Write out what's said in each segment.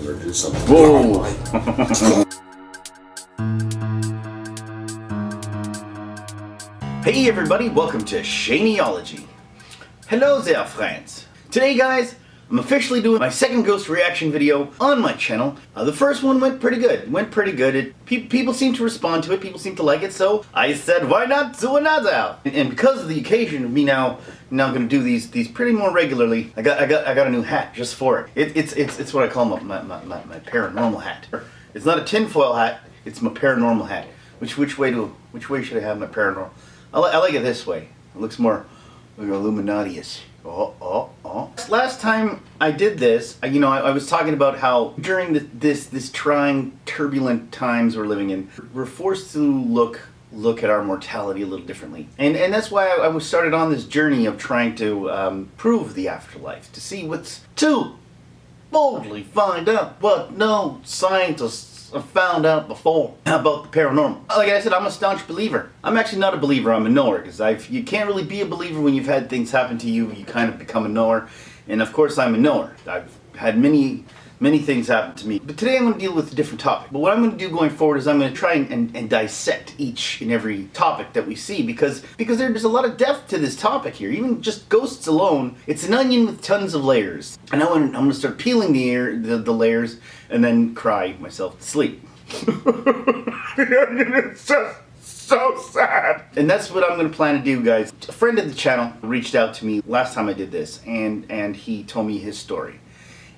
something or do something. Whoa! Hey everybody, welcome to Shanieology. Hello there, friends. Today, guys, I'm officially doing my second ghost reaction video on my channel. The first one went pretty good. People seem to respond to it. People seem to like it. So I said, why not do another? And because of the occasion of me now going to do these pretty more regularly, I got a new hat just for it. It's what I call my paranormal hat. It's not a tinfoil hat. It's my paranormal hat. Which way should I have my paranormal? I like it this way. It looks more like Illuminati-ish. Last time I did this, I was talking about how during this trying, turbulent times we're living in, we're forced to look at our mortality a little differently. And that's why I was started on this journey of trying to prove the afterlife, to see what's to boldly find out what no scientists have found out before about the paranormal. Like I said, I'm a staunch believer. I'm actually not a believer, I'm a knower, because you can't really be a believer when you've had things happen to you. You kind of become a knower. And of course I'm a knower. I've had many things happen to me. But today I'm going to deal with a different topic. But what I'm going to do going forward is I'm going to try and dissect each and every topic that we see, because there's a lot of depth to this topic here. Even just ghosts alone, it's an onion with tons of layers. And I'm going to start peeling the layers and then cry myself to sleep. The onion is just so sad. And that's what I'm going to plan to do, guys. A friend of the channel reached out to me last time I did this, and he told me his story.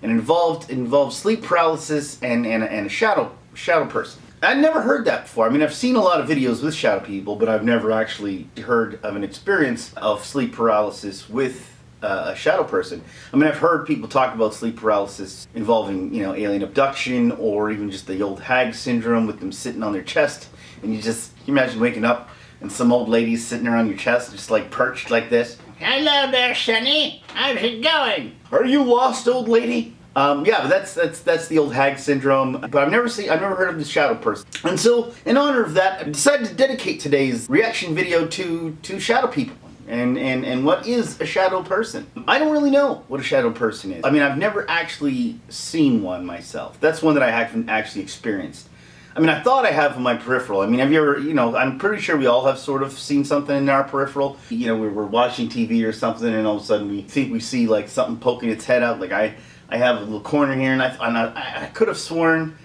And involved sleep paralysis and a shadow person. I'd never heard that before. I mean, I've seen a lot of videos with shadow people, but I've never actually heard of an experience of sleep paralysis with a shadow person. I mean, I've heard people talk about sleep paralysis involving, alien abduction, or even just the old hag syndrome with them sitting on their chest, and you imagine waking up and some old lady's sitting there on your chest, just like perched like this. Hello there, Shani. How's it going? Are you lost, old lady? Yeah, but that's the old hag syndrome. But I've never heard of the shadow person. And so, in honor of that, I decided to dedicate today's reaction video to shadow people. And what is a shadow person? I don't really know what a shadow person is. I mean, I've never actually seen one myself. That's one that I haven't actually experienced. I mean, I thought I have in my peripheral. I mean, have you ever, I'm pretty sure we all have sort of seen something in our peripheral. We're watching TV or something, and all of a sudden we think we see like something poking its head out. Like I have a little corner here, and I could have sworn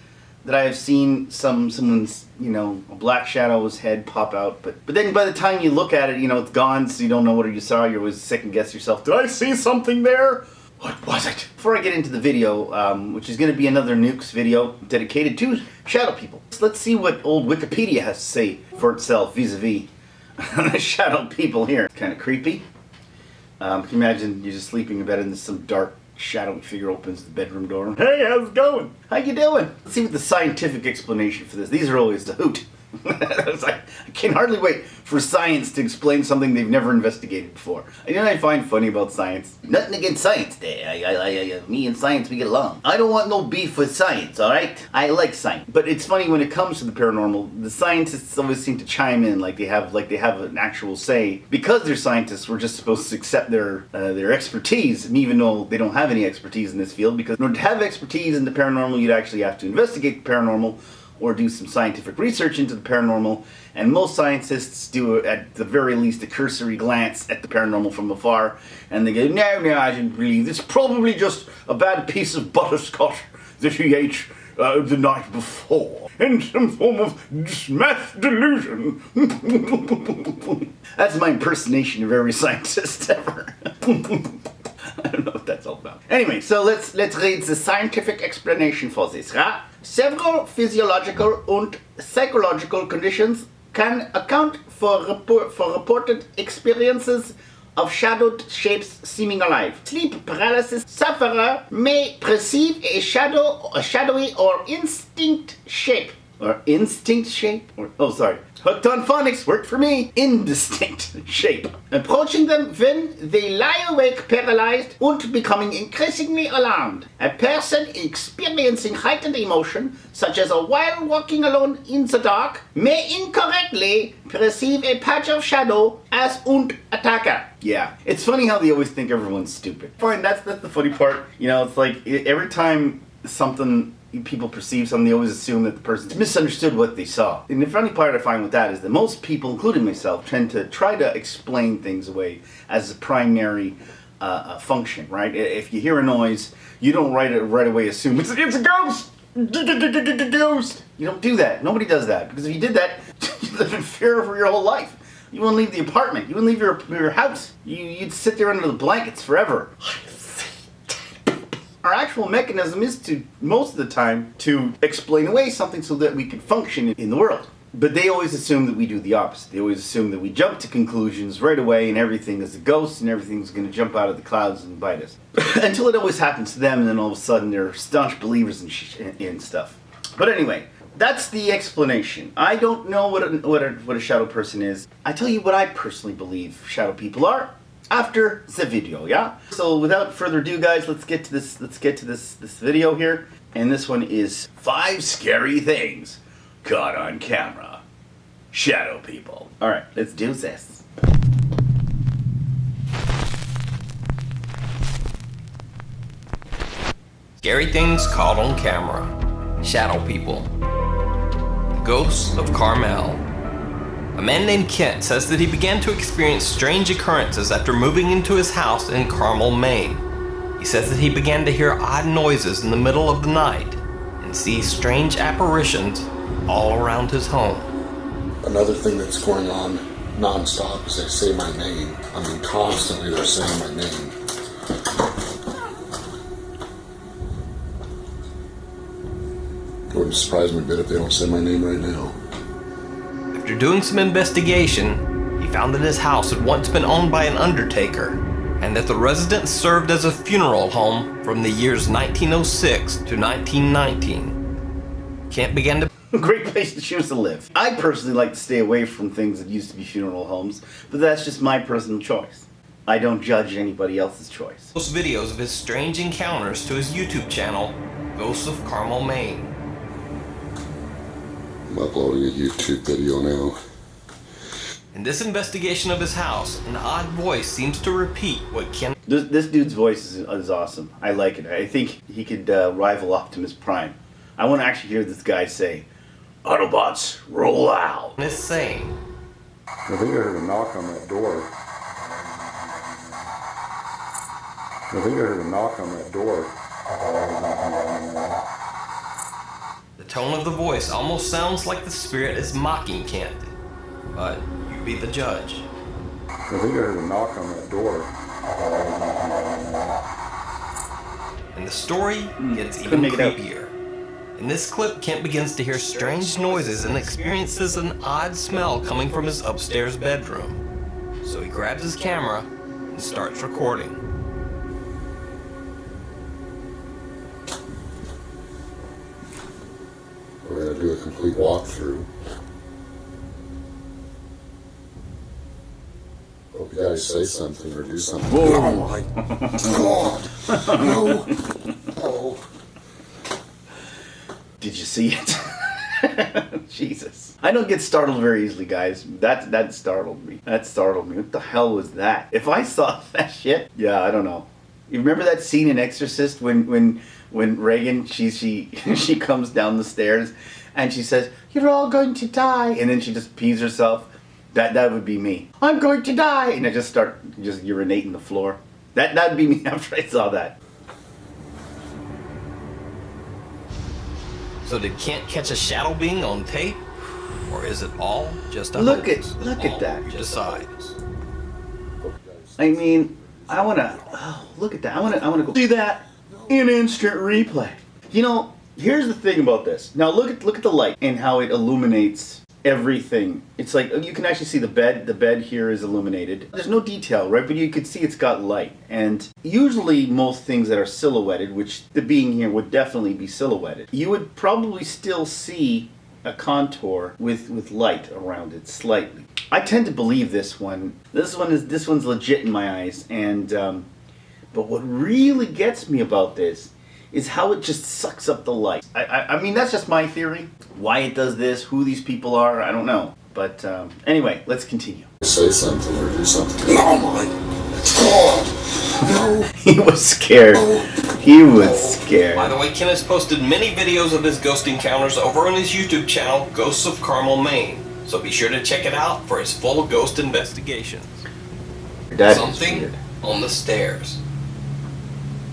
that I have seen someone's, a black shadow's head pop out. But then by the time you look at it, it's gone, so you don't know what you saw. You always second guess yourself. Did I see something there? What was it? Before I get into the video, which is going to be another Nuke's video dedicated to shadow people, let's see what old Wikipedia has to say for itself vis-a-vis the shadow people here. It's kind of creepy. Can you imagine you're just sleeping in bed and some dark shadowy figure opens the bedroom door. Hey, how's it going? How you doing? Let's see what the scientific explanation for this. These are always the hoot. It's like, I can hardly wait for science to explain something they've never investigated before. You know what I find funny about science? Nothing against science there. Me and science, we get along. I don't want no beef with science, alright? I like science. But it's funny when it comes to the paranormal, the scientists always seem to chime in like they have an actual say. Because they're scientists, we're just supposed to accept their expertise, and even though they don't have any expertise in this field, because in order to have expertise in the paranormal, you'd actually have to investigate the paranormal, or do some scientific research into the paranormal, and most scientists do, at the very least, a cursory glance at the paranormal from afar, and they go, no, I didn't believe. It's probably just a bad piece of butterscotch that he ate the night before, in some form of mass delusion. That's my impersonation of every scientist ever. I don't know what that's all about. Anyway, so let's read the scientific explanation for this, right? Several physiological and psychological conditions can account for reported experiences of shadowed shapes seeming alive. Sleep paralysis sufferer may perceive a shadowy or instinct shape. Hooked on phonics, worked for me. Indistinct shape. Approaching them when they lie awake paralyzed and becoming increasingly alarmed. A person experiencing heightened emotion, such as while walking alone in the dark, may incorrectly perceive a patch of shadow as an attacker. Yeah. It's funny how they always think everyone's stupid. Fine, that's the funny part. It's like every time something, people perceive something, they always assume that the person misunderstood what they saw. And the funny part I find with that is that most people, including myself, tend to try to explain things away as a primary function, right? If you hear a noise, you don't right away assume it's a ghost! Ghost! You don't do that. Nobody does that. Because if you did that, you live in fear for your whole life. You wouldn't leave the apartment. You wouldn't leave your house. You'd sit there under the blankets forever. Our actual mechanism is to, most of the time, to explain away something so that we can function in the world. But they always assume that we do the opposite. They always assume that we jump to conclusions right away and everything is a ghost and everything's going to jump out of the clouds and bite us. Until it always happens to them and then all of a sudden they're staunch believers in stuff. But anyway, that's the explanation. I don't know what a shadow person is. I tell you what I personally believe shadow people are after the video, yeah? So without further ado, guys, let's get to this video here. And this one is 5 scary things caught on camera. Shadow people. Alright, let's do this. Scary things caught on camera. Shadow people. The ghosts of Carmel. A man named Kent says that he began to experience strange occurrences after moving into his house in Carmel, Maine. He says that he began to hear odd noises in the middle of the night and see strange apparitions all around his home. Another thing that's going on non-stop is they say my name. I mean, constantly they're saying my name. It wouldn't surprise me a bit if they don't say my name right now. After doing some investigation, he found that his house had once been owned by an undertaker, and that the residence served as a funeral home from the years 1906 to 1919. Kent began to Great place to choose to live. I personally like to stay away from things that used to be funeral homes, but that's just my personal choice. I don't judge anybody else's choice. post videos of his strange encounters to his YouTube channel, Ghosts of Carmel, Maine. I'm uploading a YouTube video now. In this investigation of his house, an odd voice seems to repeat what Kent... This dude's voice is awesome. I like it. I think he could rival Optimus Prime. I want to actually hear this guy say, Autobots, roll out. is saying. I think I heard a knock on that door. The tone of the voice almost sounds like the spirit is mocking Kent, but you be the judge. I think I heard a knock on that door. And the story gets even creepier. In this clip, Kent begins to hear strange noises and experiences an odd smell coming from his upstairs bedroom. So he grabs his camera and starts recording. We're going to do a complete walkthrough. Hope you guys say something or do something. Whoa. Oh my God. No. Oh. Did you see it? Jesus. I don't get startled very easily, guys. That startled me. That startled me. What the hell was that? If I saw that shit, yeah, I don't know. You remember that scene in Exorcist when Reagan, she comes down the stairs and she says, "You're all going to die," and then she just pees herself. That would be me. I'm going to die, and I just start urinating the floor. That'd be me after I saw that. So did Kent catch a shadow being on tape? Or is it all just a Look hoax? at that. You decide. I mean, I wanna look at that. I wanna go see that in instant replay. You know, here's the thing about this. Now look at the light and how it illuminates everything. It's like you can actually see the bed. The bed here is illuminated. There's no detail, right? But you can see it's got light. And usually most things that are silhouetted, which the being here would definitely be silhouetted, you would probably still see a contour with light around it slightly. I tend to believe this one. This one's legit in my eyes. And but what really gets me about this is how it just sucks up the light. I mean, that's just my theory. Why it does this, who these people are, I don't know. But anyway, let's continue. Say something or do something. Oh my God. He was scared. He was scared. By the way, Ken has posted many videos of his ghost encounters over on his YouTube channel, Ghosts of Carmel, Maine. So be sure to check it out for his full ghost investigations. Something on the stairs.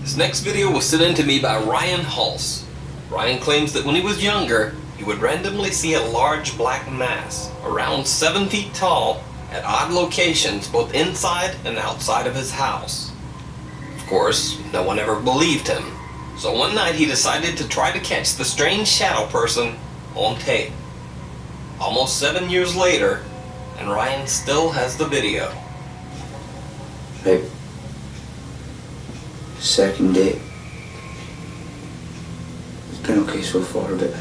This next video was sent in to me by Ryan Hulse. Ryan claims that when he was younger, he would randomly see a large black mass, around 7 feet tall, at odd locations both inside and outside of his house. Of course, no one ever believed him, so one night he decided to try to catch the strange shadow person on tape. Almost 7 years later, and Ryan still has the video. Babe, second date. It's been okay so far, but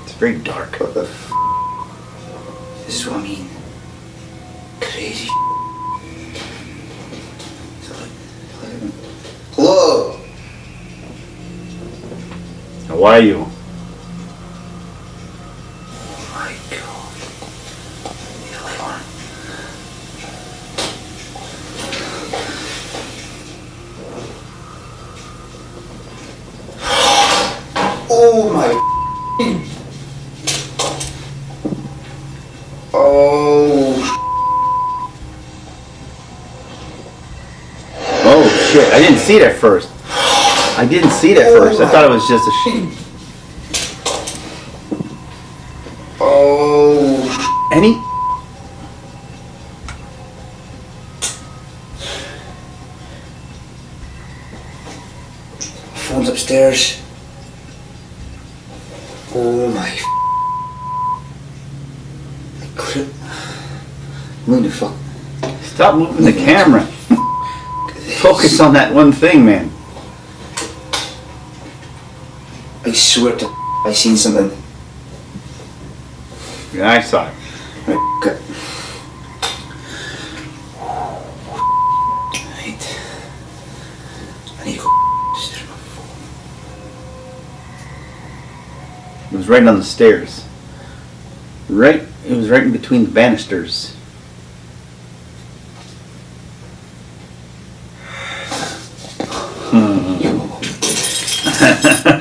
It's very dark. what the f? This is what I mean. Crazy. Hello. How are you? Oh my God. Need a light on. Oh my. Oh shit! I didn't see it at first. I thought it was just a shit. Oh. Any? Phone's upstairs. Oh my. I couldn't. Move the fuck. Stop moving the camera. Focus on that one thing, man. I swear to I seen something. Yeah, I saw it. Right, okay. Right. I need to go. There's my phone. It was right on the stairs. Right. It was right in between the banisters.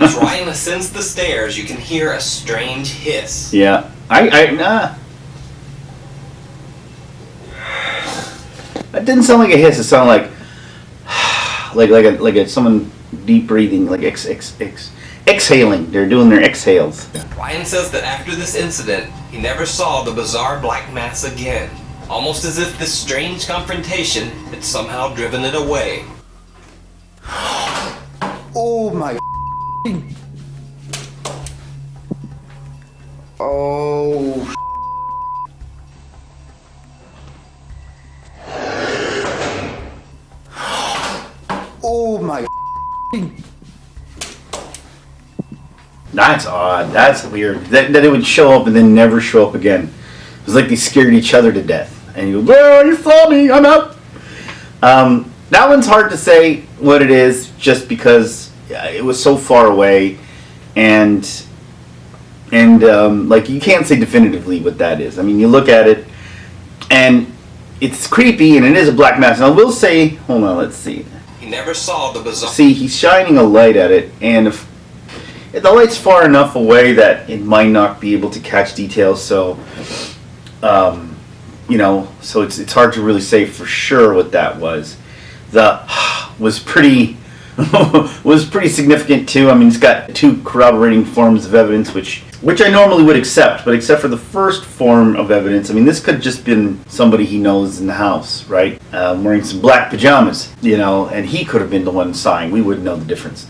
As Ryan ascends the stairs, you can hear a strange hiss. Yeah. That didn't sound like a hiss. It sounded like someone deep breathing, like exhaling. They're doing their exhales. Ryan says that after this incident, he never saw the bizarre black mass again, almost as if this strange confrontation had somehow driven it away. Oh my. Oh. Oh my. That's odd. That's weird. That it would show up and then never show up again. It was like they scared each other to death. And you go, "Well, you saw me. I'm up." That one's hard to say what it is, just because it was so far away, and like you can't say definitively what that is. I mean, you look at it, and it's creepy, and it is a black mass. And I will say, hold on, let's see. He never saw the bizarre. See, he's shining a light at it, and if the light's far enough away that it might not be able to catch details, so so it's hard to really say for sure what that was. The was pretty significant too. I mean, it's got two corroborating forms of evidence, which I normally would accept, but except for the first form of evidence, I mean, this could have just been somebody he knows in the house, right? Wearing some black pajamas, and he could have been the one sighing. We wouldn't know the difference.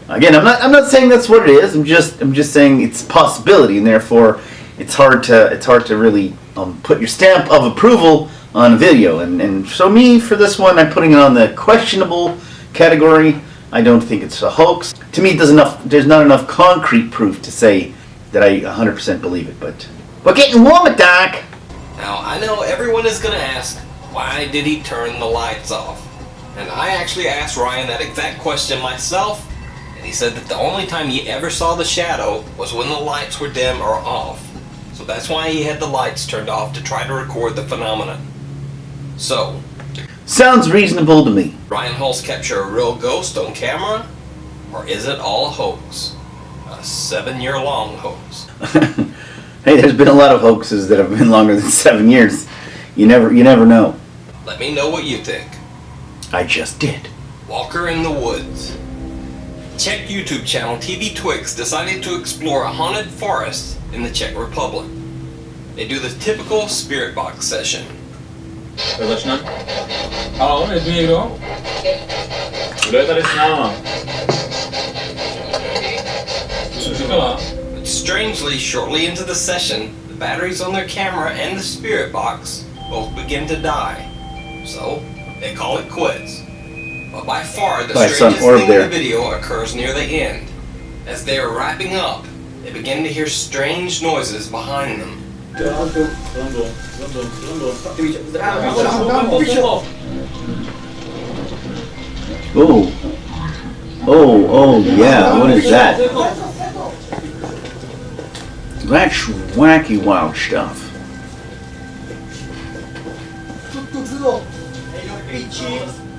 Again, I'm not saying that's what it is. I'm just saying it's a possibility, and therefore it's hard to really put your stamp of approval on a video. And so for this one, I'm putting it on the questionable category. I don't think it's a hoax. To me, there's not enough concrete proof to say that I 100% believe it. But we're getting warm at dark. Now, I know everyone is going to ask, why did he turn the lights off? And I actually asked Ryan that exact question myself, and he said that the only time he ever saw the shadow was when the lights were dim or off. So that's why he had the lights turned off, to try to record the phenomenon. So, Sounds reasonable to me. Ryan Hulse capture a real ghost on camera? Or is it all a hoax? A 7-year-long hoax. Hey, there's been a lot of hoaxes that have been longer than 7 years. You never know. Let me know what you think. I just did. Walker in the Woods. Czech YouTube channel TV Twix decided to explore a haunted forest in the Czech Republic. They do the typical spirit box session. Začne? Haló, je tu někdo? Kdo je tady s náma? Co jsi říkala? But strangely, shortly into the session, the batteries on their camera and the spirit box both begin to die. So, they call it quits. But by far, the strangest thing in the video occurs near the end. As they are wrapping up, they begin to hear strange noises behind them. Oh. Oh, yeah, what is that? That's wacky wild stuff.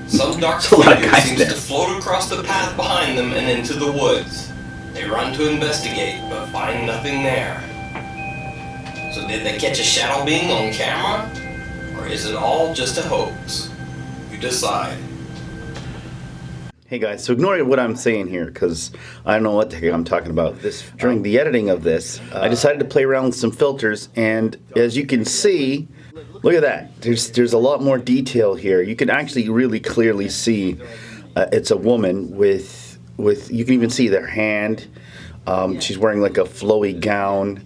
Some dark figure seems to float across the path behind them and into the woods. They run to investigate, but find nothing there. So did they catch a shadow being on camera? Or is it all just a hoax? You decide. Hey guys, so ignore what I'm saying here because I don't know what the heck I'm talking about. During the editing of this, I decided to play around with some filters, and as you can see, look at that. There's a lot more detail here. You can actually really clearly see it's a woman with you can even see their hand. She's wearing like a flowy gown.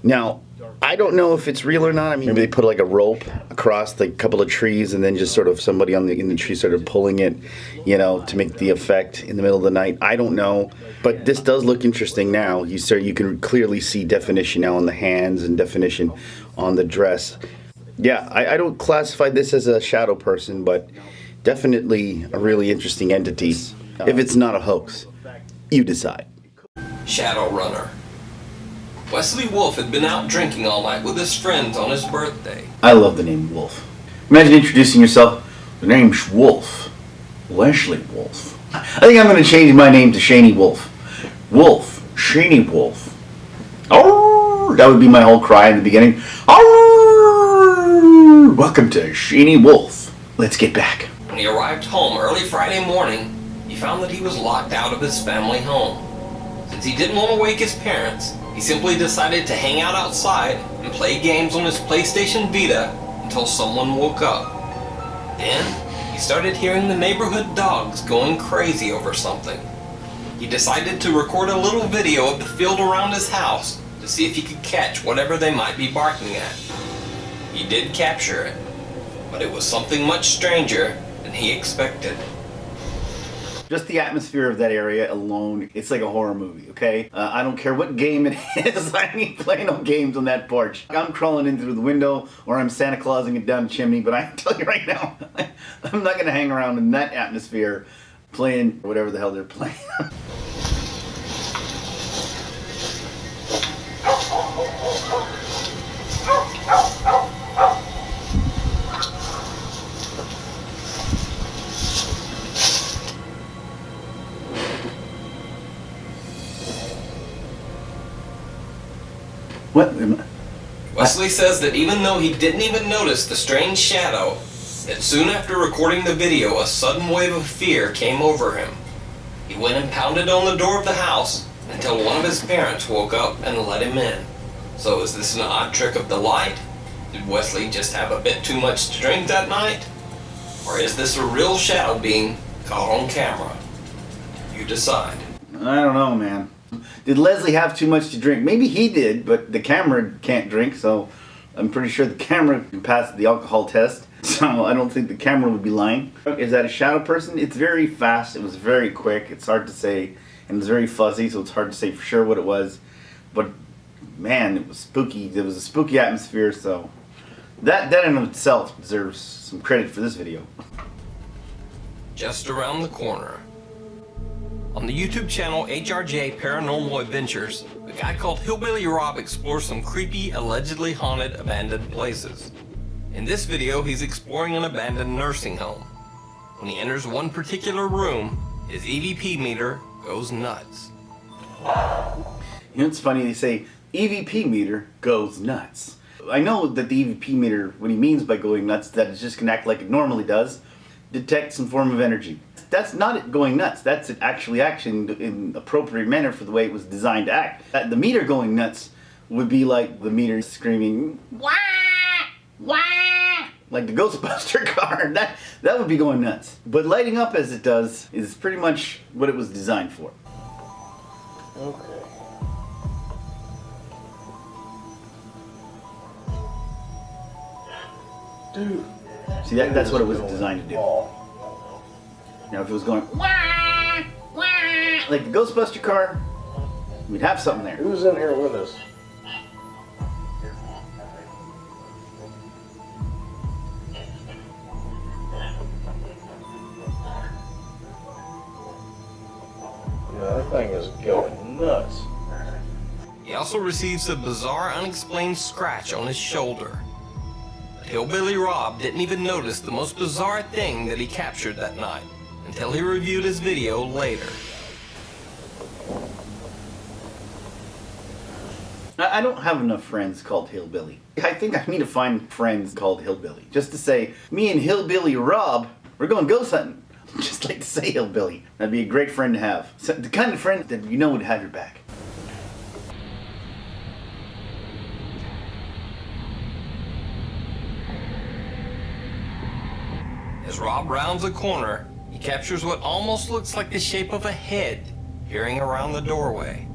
Now, I don't know if it's real or not. I mean, maybe they put like a rope across like a couple of trees and then just sort of somebody in the tree started pulling it, you know, to make the effect in the middle of the night. I don't know, but this does look interesting now. You can clearly see definition now on the hands and definition on the dress. Yeah, I don't classify this as a shadow person, but definitely a really interesting entity. If it's not a hoax, you decide. Shadow Runner. Wesley Wolf had been out drinking all night with his friends on his birthday. I love the name Wolf. Imagine introducing yourself. The name's Wolf. Wesley Wolf. I think I'm going to change my name to Shanie Wolf. Wolf. Shanie Wolf. Oh, that would be my whole cry in the beginning. Oh, welcome to Shanie Wolf. Let's get back. When he arrived home early Friday morning, he found that he was locked out of his family home. Since he didn't want to wake his parents, he simply decided to hang out outside and play games on his PlayStation Vita until someone woke up. Then, he started hearing the neighborhood dogs going crazy over something. He decided to record a little video of the field around his house to see if he could catch whatever they might be barking at. He did capture it, but it was something much stranger than he expected. Just the atmosphere of that area alone, it's like a horror movie, okay? I don't care what game it is, I ain't playing no games on that porch. I'm crawling in through the window, or I'm Santa Clausing it down the chimney, but I can tell you right now, I'm not gonna hang around in that atmosphere playing whatever the hell they're playing. What? Wesley says that even though he didn't even notice the strange shadow, that soon after recording the video, a sudden wave of fear came over him. He went and pounded on the door of the house until one of his parents woke up and let him in. So is this an odd trick of the light? Did Wesley just have a bit too much to drink that night? Or is this a real shadow being caught on camera? You decide. I don't know, man. Did Leslie have too much to drink? Maybe he did, but the camera can't drink, so I'm pretty sure the camera can pass the alcohol test. So I don't think the camera would be lying. Is that a shadow person? It's very fast. It was very quick. It's hard to say, and it's very fuzzy, so it's hard to say for sure what it was. But man, it was spooky. There was a spooky atmosphere, so that in of itself deserves some credit for this video. Just around the corner. On the YouTube channel HRJ Paranormal Adventures, a guy called Hillbilly Rob explores some creepy, allegedly haunted, abandoned places. In this video, he's exploring an abandoned nursing home. When he enters one particular room, his EVP meter goes nuts. You know, it's funny, they say EVP meter goes nuts. I know that the EVP meter, what he means by going nuts, that it just can act like it normally does, detect some form of energy. That's not it going nuts, that's it actually acting in appropriate manner for the way it was designed to act. The meter going nuts would be like the meter screaming, wah, wah, like the Ghostbuster car. That would be going nuts. But lighting up as it does is pretty much what it was designed for. Okay. Dude. See, that's what it was designed to do. Now if it was going, wah, wah, like the Ghostbuster car, we'd have something there. Who's in here with us? Yeah, that thing is going nuts. He also receives a bizarre, unexplained scratch on his shoulder. But Hillbilly Rob didn't even notice the most bizarre thing that he captured that night until he reviewed his video later. I don't have enough friends called Hillbilly. I think I need to find friends called Hillbilly. Just to say, me and Hillbilly Rob, we're going ghost hunting. Just like to say Hillbilly. That'd be a great friend to have. So, the kind of friend that you know would have your back. As Rob rounds a corner, he captures what almost looks like the shape of a head peering around the doorway.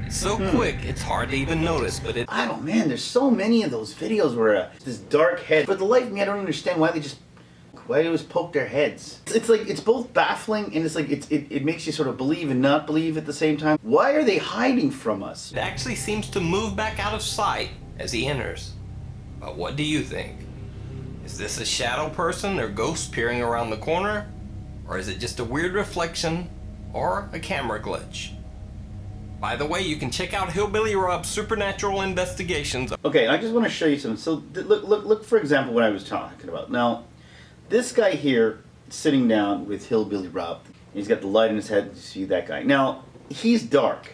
It's so quick, it's hard to even notice, but I don't, man, there's so many of those videos where this dark head, for the life of me, I don't understand why they always poke their heads. It's like, it's both baffling and it's like, it makes you sort of believe and not believe at the same time. Why are they hiding from us? it actually seems to move back out of sight as he enters. But what do you think? Is this a shadow person or ghost peering around the corner? Or is it just a weird reflection or a camera glitch? By the way, you can check out Hillbilly Rob's Supernatural Investigations. Okay, I just want to show you something. So look for example what I was talking about. Now, this guy here sitting down with Hillbilly Rob. He's got the light in his head. You see that guy. Now, he's dark.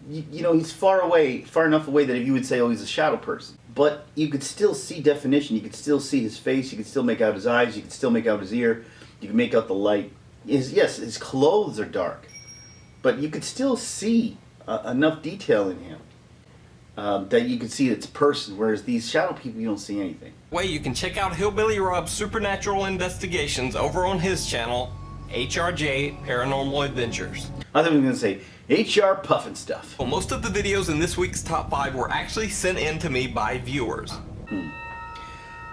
You know, he's far enough away that you would say, oh, he's a shadow person. But you could still see definition. You could still see his face. You could still make out his eyes. You could still make out his ear. You can make out the light. Yes, his clothes are dark. But you could still see enough detail in him that you can see it's a person, whereas these shadow people, you don't see anything. Way you can check out Hillbilly Rob's Supernatural Investigations over on his channel, HRJ Paranormal Adventures. I thought we were going to say HR Puffin Stuff. Well, most of the videos in this week's top 5 were actually sent in to me by viewers.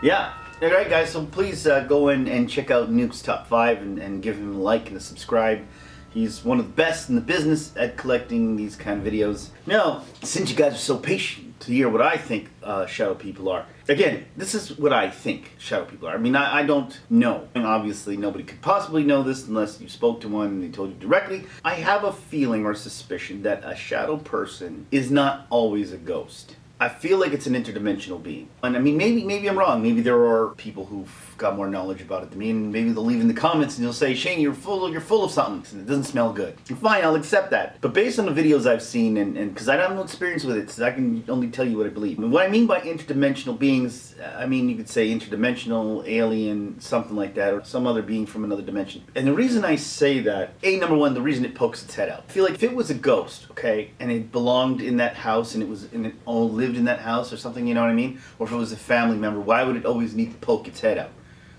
Yeah. Alright guys, so please go in and check out Nuke's top 5 and give him a like and a subscribe. He's one of the best in the business at collecting these kind of videos. Now, since you guys are so patient to hear what I think shadow people are. Again, this is what I think shadow people are. I mean, I don't know. And obviously, nobody could possibly know this unless you spoke to one and they told you directly. I have a feeling or suspicion that a shadow person is not always a ghost. I feel like it's an interdimensional being. And I mean, maybe I'm wrong. Maybe there are people who've got more knowledge about it than me, and maybe they'll leave in the comments and they'll say, Shane, you're full of something, and it doesn't smell good. And fine, I'll accept that. But based on the videos I've seen, and because I have no experience with it, so I can only tell you what I believe. And what I mean by interdimensional beings, I mean, you could say interdimensional, alien, something like that, or some other being from another dimension. And the reason I say that, number one, the reason it pokes its head out. I feel like if it was a ghost, okay, and it belonged in that house, and it all lived in that house or something, you know what I mean? Or if it was a family member, why would it always need to poke its head out?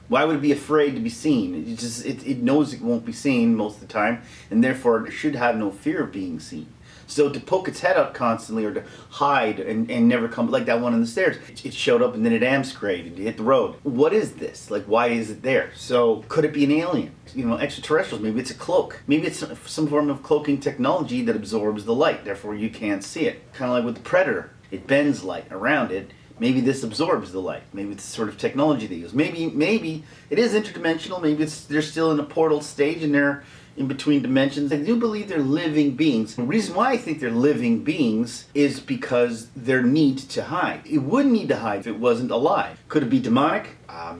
Why would it be afraid to be seen? It knows it won't be seen most of the time, and therefore it should have no fear of being seen. So to poke its head out constantly, or to hide and never come, like that one on the stairs, it showed up and then it amscrated, it hit the road. What is this? Like, why is it there? So could it be an alien? You know, extraterrestrials, maybe it's a cloak. Maybe it's some form of cloaking technology that absorbs the light, therefore you can't see it. Kind of like with the Predator. It bends light around it. Maybe this absorbs the light. Maybe it's the sort of technology they use. Maybe it is interdimensional. Maybe they're still in a portal stage and they're in between dimensions. I do believe they're living beings. The reason why I think they're living beings is because their need to hide. It would need to hide if it wasn't alive. Could it be demonic?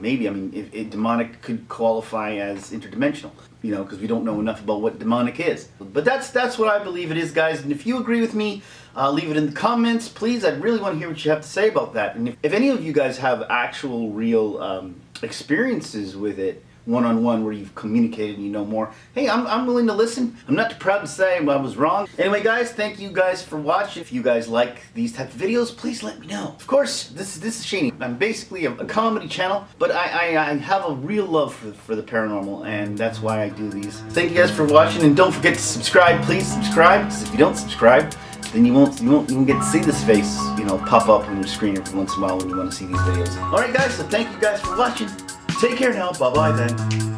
Maybe. I mean, if demonic could qualify as interdimensional, you know, because we don't know enough about what demonic is. But that's what I believe it is, guys. And if you agree with me, leave it in the comments, please. I really want to hear what you have to say about that. And if any of you guys have actual, real experiences with it, one-on-one, where you've communicated and you know more, hey, I'm willing to listen. I'm not too proud to say I was wrong. Anyway, guys, thank you guys for watching. If you guys like these type of videos, please let me know. Of course, this is Shanie. I'm basically a comedy channel, but I have a real love for the paranormal, and that's why I do these. Thank you guys for watching, and don't forget to subscribe. Please subscribe, because if you don't subscribe, then you won't even get to see this face, you know, pop up on your screen every once in a while when you want to see these videos. Alright guys, so thank you guys for watching. Take care now. Bye-bye then.